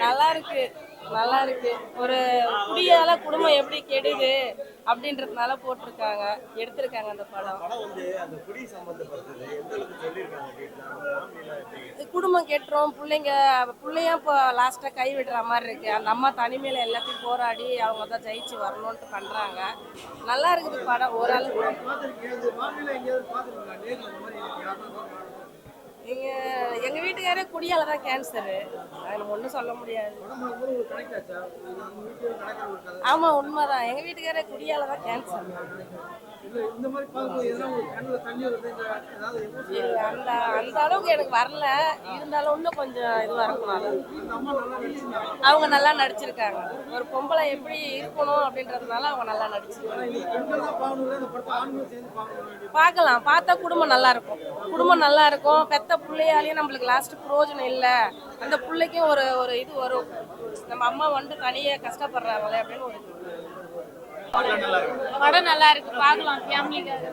நல்லா இருக்கு, நல்லா இருக்கு. ஒரு குடியால குடும்பம் எப்படி கெடுது அப்படின்றதுனால போட்டிருக்காங்க, எடுத்திருக்காங்க அந்த படம். குடும்பம் கெட்டுரும், பிள்ளைங்க பிள்ளையும் இப்போ லாஸ்டா கை விடுற மாதிரி இருக்கு. அந்த அம்மா தனிமையில எல்லாத்தையும் போராடி அவங்க தான் ஜெயிச்சு வரணும்ட்டு பண்றாங்க. நல்லா இருக்குது படம் ஓரளவு. எங்க எங்க வீட்டுக்காரே குடியால தான் கேன்சரு. அதில் ஒன்றும் சொல்ல முடியாது. ஆமா உண்மைதான், எங்க வீட்டுக்காரே குடியால தான் கேன்சர். அந்த அந்த அளவுக்கு எனக்கு வரல, இருந்தாலும் இன்னும் கொஞ்சம் இதுவாக இருக்கணும். அவங்க நல்லா நடிச்சிருக்காங்க. ஒரு பொம்பளை எப்படி இருக்கணும் அப்படின்றதுனால அவங்க நல்லா நடிச்சிருக்காங்க. பார்க்கலாம், பார்த்தா குடும்பம் நல்லா இருக்கும். குடும்பம் நல்லா இருக்கும். பெத்த பிள்ளையாலையும் நம்மளுக்கு லாஸ்ட் பிரயோஜனம் இல்லை. அந்த பிள்ளைக்கும் ஒரு ஒரு இது வரும், நம்ம அம்மா வந்து தனியாக கஷ்டப்படுறாங்களே அப்படின்னு ஒரு படம் நல்லா இருக்கு, பார்க்கலாம் ஃபேமிலிக்காக.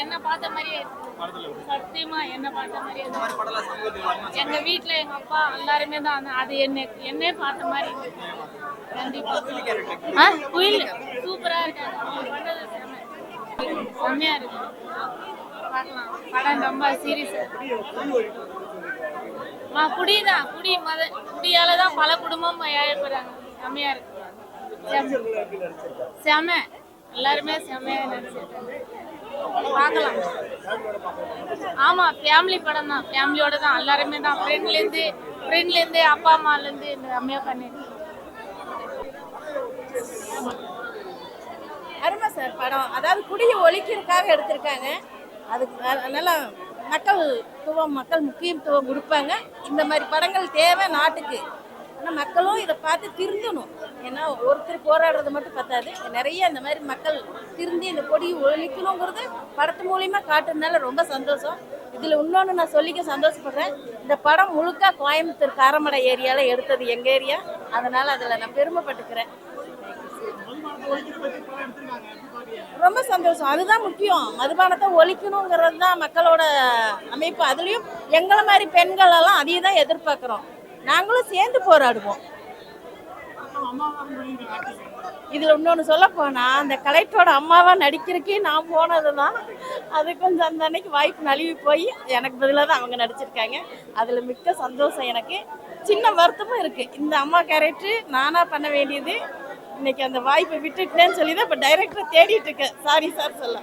என்ன பார்த்த மாதிரியே சத்தியமா என்ன பார்த்த மாதிரியே. எங்க வீட்டுல எங்க அப்பா எல்லாருமே தான் அது என்னே பார்த்த மாதிரி. கண்டிப்பா குயில் சூப்பரா இருக்காங்க, செம்மையா இருக்கு, பார்க்கலாம். படம் ரொம்ப சீரியஸ். குடிதான் குடியாலதான் பல குடும்பம் ஏற்படுறாங்க. செம்மையா இருக்கு, செம எல்லாருமே செம்மையா நடிச்சிருக்காங்க, பார்க்கலாம். ஆமா ஃபேமிலி படம் தான், ஃபேமிலியோட தான் எல்லாருமே தான். ஃப்ரெண்ட்ல இருந்து அப்பா அம்மால இருந்து செம்மையா பண்ணிருக்கேன். அருமை சார் படம். அதாவது குடியை ஒழிக்கிறதுக்காக எடுத்திருக்காங்க. அதுக்கு நல்லா மக்கள் முக்கியத்துவம் கொடுப்பாங்க. இந்த மாதிரி படங்கள் தேவை நாட்டுக்கு. ஆனால் மக்களும் இதை பார்த்து திருந்தணும். ஏன்னா ஒருத்தர் போராடுறது மட்டும் பத்தாது, நிறைய இந்த மாதிரி மக்கள் திருந்தி இந்த கொடியை ஒழிக்கணுங்கிறது படத்து மூலியமா காட்டுறதுனால ரொம்ப சந்தோஷம். இதில் இன்னொன்று நான் சொல்லிக்க சந்தோஷப்படுறேன், இந்த படம் முழுக்க கோயம்புத்தூர் காரமடை ஏரியாவில் எடுத்தது எங்கள் ஏரியா. அதனால் அதில் நான் பெருமைப்பட்டுக்கிறேன். ரொம்ப சந்தோஷம், அதுதான் முக்கியம். மதுபானத்தை ஒழிக்கணுங்கிறது தான் மக்களோட அமைப்பு. அதுலேயும் எங்களை மாதிரி பெண்கள் எல்லாம் அதையும் தான் எதிர்பார்க்குறோம். நாங்களும் சேர்ந்து போராடுவோம். இதில் இன்னொன்று சொல்ல போனால், அந்த கலெக்டரோட அம்மாவாக நடிக்கிறதுக்கே நான் போனது தான். அது கொஞ்சம் அந்த அன்னைக்கு வாய்ப்பு நழுவி போய் எனக்கு பதிலாக தான் அவங்க நடிச்சிருக்காங்க. அதில் மிக்க சந்தோஷம். எனக்கு சின்ன வருத்தமும் இருக்குது. இந்த அம்மா கேரக்டர் நானாக பண்ண வேண்டியது, இன்னைக்கு அந்த வாய்ப்பை விட்டுட்டேன்னு சொல்லி தான் இப்போ டைரக்டரை தேடிட்டு இருக்கேன். சாரி சார் சொல்ல.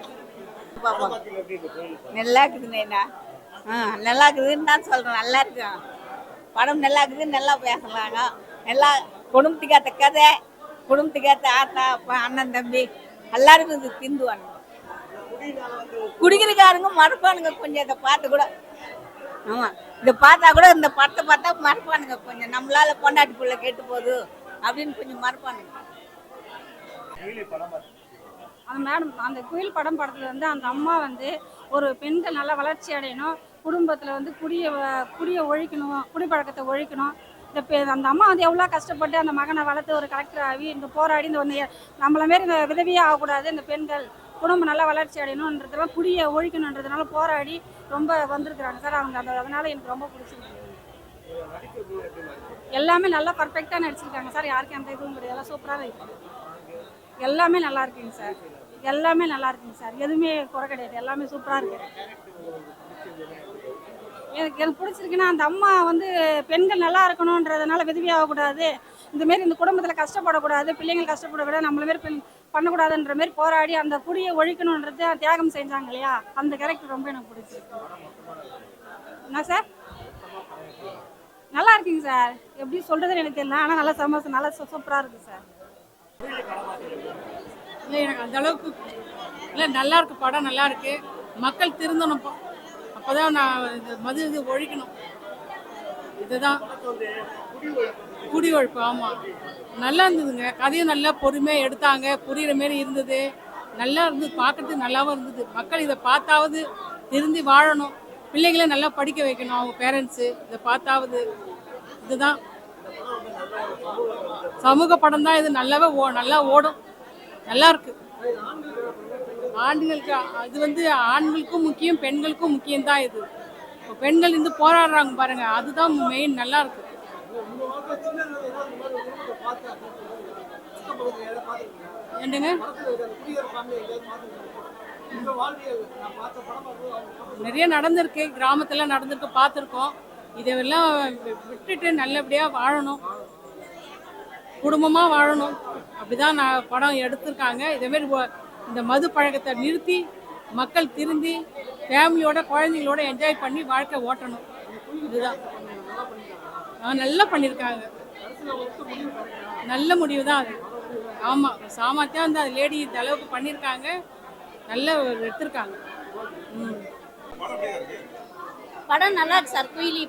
நல்லா இருக்குதுண்ணா, நல்லா இருக்குதுன்னு தான் சொல்கிறேன். நல்லா இருக்கு படம், நல்லா இருக்குது, நல்லா பேசுகிறாங்க. நல்லா குடும்பத்துக்காத்த கதை, குடும்பத்துக்காத்த ஆத்தா அப்பா அண்ணன் தம்பி எல்லாருக்கும் இது திந்துவானுங்க. குடிக்கிறக்காரங்க மறப்பானுங்க கொஞ்சம் இதை பார்த்து கூட. ஆமாம், இதை பார்த்தா கூட இந்த படத்தை பார்த்தா மறப்பானுங்க கொஞ்சம். நம்மளால கொண்டாட்டி பிள்ளை கெட்டு போகுது அப்படின்னு கொஞ்சம் மறப்பானுங்க. மேடம் அந்த குயில் படத்துல அந்த அம்மா ஒரு பெண்கள் நல்லா வளர்ச்சி அடையணும், குடும்பத்தில் குடியை ஒழிக்கணும், குடிப்பழக்கத்தை ஒழிக்கணும். அந்த அம்மா எவ்வளோ கஷ்டப்பட்டு அந்த மகனை வளர்த்து ஒரு கலெக்டர் ஆகி இந்த போராடி இந்த நம்மள மாரி இந்த விதவியே ஆகக்கூடாது, இந்த பெண்கள் குடும்பம் நல்லா வளர்ச்சி அடையணுன்றதெல்லாம் குடியை ஒழிக்கணுன்றதுனால போராடி ரொம்ப வந்திருக்கிறாங்க சார். அதனால எனக்கு ரொம்ப பிடிச்சிருக்கு. எல்லாமே நல்லா பர்ஃபெக்டாக நடிச்சிருக்காங்க சார். யாருக்கும் எந்த இதுவும் கிடையாது, எல்லாம் சூப்பராக இருக்கு. எல்லாமே நல்லா இருக்குங்க சார், எல்லாமே நல்லா இருக்குங்க சார். எதுவுமே குறை கிடையாது, எல்லாமே சூப்பராக இருக்கு. எனக்கு பிடிச்சிருக்குன்னா, அந்த அம்மா பெண்கள் நல்லா இருக்கணுன்றதுனால விதவியாகக்கூடாது, இந்தமாரி இந்த குடும்பத்தில் கஷ்டப்படக்கூடாது, பிள்ளைங்கள் கஷ்டப்படக்கூடாது, நம்மள மாரி பண்ணக்கூடாதுன்ற மாரி போராடி அந்த குடியை ஒழிக்கணுன்றது தியாகம் செஞ்சாங்க இல்லையா, அந்த கேரக்டர் ரொம்ப எனக்கு பிடிச்சிருக்கு. என்ன சார் நல்லா இருக்குங்க சார், எப்படி சொல்கிறதுன்னு எனக்கு தெரியல, ஆனால் நல்லா சமோசம் நல்லா சூப்பராக இருக்குது சார். இல்லை எனக்கு அந்த அளவுக்கு இல்லை, நல்லா இருக்கு படம், நல்லா இருக்கு. மக்கள் திருந்தணும், அப்போதான் நான் மது இது ஒழிக்கணும். இதுதான் குடி ஒழிப்பு. ஆமாம், நல்லா இருந்ததுங்க, கதையும் நல்லா பொறுமையாக எடுத்தாங்க, புரிகிற மாரி இருந்தது, நல்லா இருந்தது, பார்க்கறதுக்கு நல்லாவும் இருந்தது. மக்கள் இதை பார்த்தாவது திருந்தி வாழணும், பிள்ளைங்கள நல்லா படிக்க வைக்கணும், அவங்க பேரண்ட்ஸு இதை பார்த்தாவது. இதுதான் சமூக படம் தான் இது, நல்லாவே நல்லா ஓடும், நல்லா இருக்கு. ஆண்களுக்கு இது ஆண்களுக்கும் முக்கியம், பெண்களுக்கும் முக்கியம் தான் இது. இப்போ பெண்கள் போராடுறாங்க பாருங்க, அதுதான் மெயின், நல்லா இருக்கு. என்னங்க நிறைய நடந்திருக்கு, கிராமத்துல நடந்திருக்கு, பார்த்துருக்கோம். இதெல்லாம் விட்டுட்டு நல்லபடியா வாழணும், குடும்பமா வாழணும். அப்படிதான் நான் படம் எடுத்திருக்காங்க. இதேமாரி இந்த மது பழக்கத்தை நிறுத்தி மக்கள் திருந்தி ஃபேமிலியோட குழந்தைங்களோட என்ஜாய் பண்ணி வாழ்க்கை ஓட்டணும். இதுதான் நல்லா பண்ணியிருக்காங்க. நல்ல முடிவு தான் அது. ஆமாம், சாமர்த்தியம் வந்து அது லேடி இந்த அளவுக்கு பண்ணியிருக்காங்க, நல்ல எடுத்திருக்காங்க. படம் நல்லா இருக்கு சார். குயிலி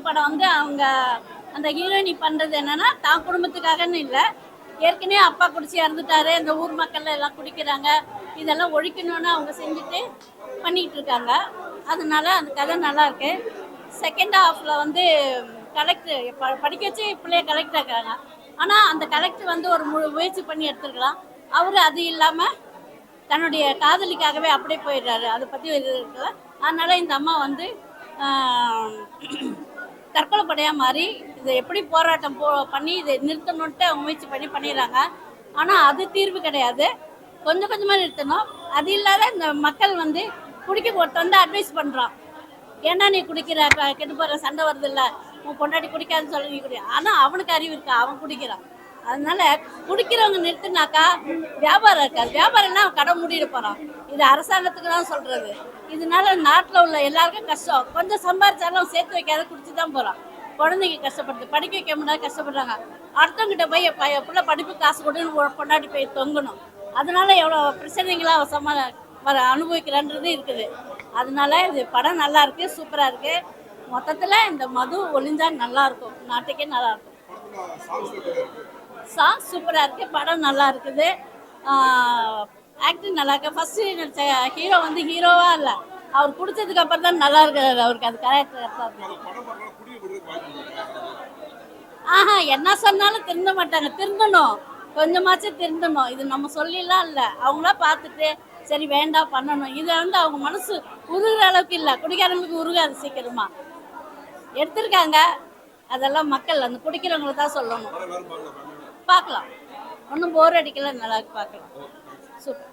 படம் வந்து அவங்க அந்த ஹீரோயினி பண்ணுறது என்னன்னா தான் குடும்பத்துக்காகன்னு இல்லை, ஏற்கனவே அப்பா குடிச்சு இறந்துட்டாரு, இந்த ஊர் மக்கள் எல்லாம் குடிக்கிறாங்க, இதெல்லாம் ஒழிக்கணும்னு அவங்க செஞ்சுட்டு பண்ணிக்கிட்டு இருக்காங்க. அதனால அந்த கதை நல்லா இருக்கு. செகண்ட் ஹாஃப்ல வந்து கலெக்டர் படிக்க வச்சு பிள்ளைய கலெக்டர் ஆக்குறாங்க. ஆனால் அந்த கலெக்டர் வந்து ஒரு முயற்சி பண்ணி எடுத்துருக்கலாம். அவர் அது இல்லாமல் தன்னுடைய காதலிக்காகவே அப்படியே போயிடுறாரு. அதை பற்றி இது இருக்குல்ல. அதனால இந்த அம்மா வந்து தற்கொலை படையாக மாறி இதை எப்படி போராட்டம் பண்ணி இதை நிறுத்தணுன்ட்டு அவங்க முயற்சி பண்ணிடுறாங்க. ஆனால் அது தீர்வு கிடையாது, கொஞ்சம் கொஞ்சமாக நிறுத்தணும். அது இல்லாத இந்த மக்கள் வந்து குடிக்க ஒருத்த வந்து அட்வைஸ் பண்ணுறான், ஏன்னா நீ குடிக்கிற கெட்டு போகிற சண்டை வருது இல்லை, உன் பொண்டாட்டி குடிக்காதுன்னு சொல்லி நீ குடி. ஆனால் அவனுக்கு அறிவு இருக்கா, அவன் குடிக்கிறான். அதனால குடிக்கிறவங்க நிறுத்தினாக்கா வியாபாரம் இருக்காது. வியாபாரம்னா கடை மூடிட்டு போகிறான். இது அரசாங்கத்துக்கு தான் சொல்கிறது. இதனால நாட்டில் உள்ள எல்லாருக்கும் கஷ்டம். கொஞ்சம் சம்பாரிச்சாலும் சேர்த்து வைக்காத குடிச்சு தான் போகிறான். குழந்தைங்க கஷ்டப்படுது, படிக்க வைக்க முடியாது, கஷ்டப்படுறாங்க. அடுத்தவங்கிட்ட போய் பிள்ளை படிப்பு காசு கொடுன்னு பொண்டாட்டி போய் தொங்கணும். அதனால எவ்வளோ பிரச்சனைகளாக அனுபவிக்கிறான்றது இருக்குது. அதனால இது படம் நல்லா இருக்கு, சூப்பராக இருக்கு. மொத்தத்தில் இந்த மது ஒழிஞ்சா நல்லா இருக்கும், நாட்டுக்கே நல்லா இருக்கும். சாங் சூப்பராக இருக்கு, படம் நல்லா இருக்குது, ஆக்டிங் நல்லா இருக்கு. ஃபர்ஸ்ட் நடிச்ச ஹீரோ வந்து ஹீரோவா இல்லை, அவர் குடிச்சதுக்கு அப்புறம் தான் நல்லா இருக்காரு. அவருக்கு அது கரெக்டாக என்ன சொன்னாலும் திருந்த மாட்டாங்க. திருந்தணும், கொஞ்சமாச்சும் திருந்தணும். இது நம்ம சொல்லிலாம் இல்லை, அவங்களா பார்த்துட்டு சரி வேண்டாம் பண்ணணும். இதை வந்து அவங்க மனசு உருகிற அளவுக்கு இல்லை, குடிக்காரங்களுக்கு உருகாது சீக்கிரமா எடுத்திருக்காங்க. அதெல்லாம் மக்கள் அந்த குடிக்கிறவங்களுக்கு தான் சொல்லணும். பார்க்கலாம், ஒன்றும் போர் அடிக்கல, நல்லா பார்க்கலாம். சூப்பர்.